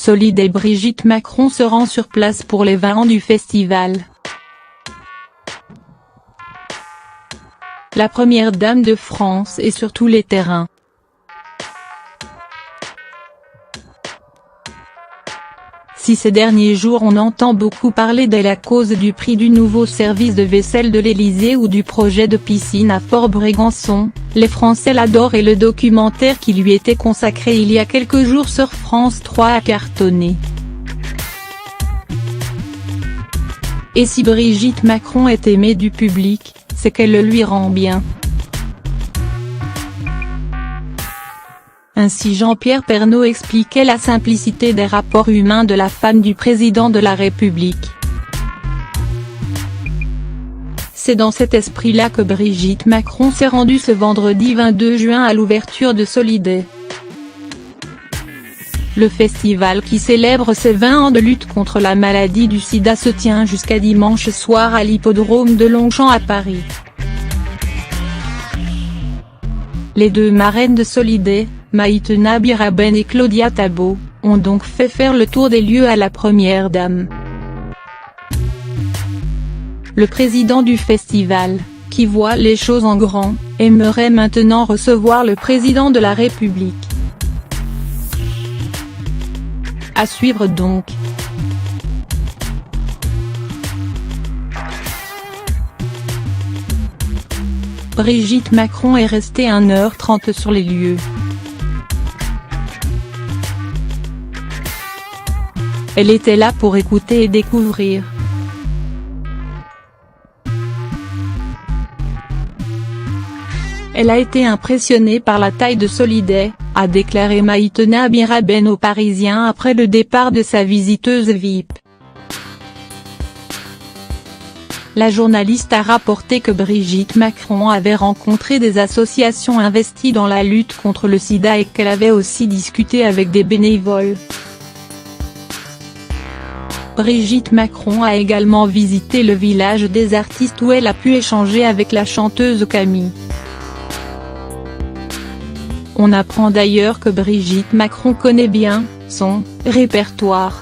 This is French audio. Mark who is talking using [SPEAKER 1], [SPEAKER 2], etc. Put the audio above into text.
[SPEAKER 1] Solide et Brigitte Macron se rend sur place pour les 20 ans du festival. La première dame de France est sur tous les terrains. Si ces derniers jours on entend beaucoup parler d'elle à cause du prix du nouveau service de vaisselle de l'Élysée ou du projet de piscine à Fort-Brégançon, les Français l'adorent et le documentaire qui lui était consacré il y a quelques jours sur France 3 a cartonné. Et si Brigitte Macron est aimée du public, c'est qu'elle le lui rend bien. Ainsi Jean-Pierre Pernaut expliquait la simplicité des rapports humains de la femme du président de la République. C'est dans cet esprit-là que Brigitte Macron s'est rendue ce vendredi 22 juin à l'ouverture de Solide. Le festival qui célèbre ses 20 ans de lutte contre la maladie du sida se tient jusqu'à dimanche soir à l'hippodrome de Longchamp à Paris. Les deux marraines de Solide, Maïtena Biraben et Claudia Tabo, ont donc fait faire le tour des lieux à la première dame. Le président du festival, qui voit les choses en grand, aimerait maintenant recevoir le président de la République. À suivre donc. Brigitte Macron est restée 1h30 sur les lieux. Elle était là pour écouter et découvrir. Elle a été impressionnée par la taille de Solide, a déclaré Maïtena Biraben aux Parisiens après le départ de sa visiteuse VIP. La journaliste a rapporté que Brigitte Macron avait rencontré des associations investies dans la lutte contre le sida et qu'elle avait aussi discuté avec des bénévoles. Brigitte Macron a également visité le village des artistes où elle a pu échanger avec la chanteuse Camille. On apprend d'ailleurs que Brigitte Macron connaît bien son répertoire.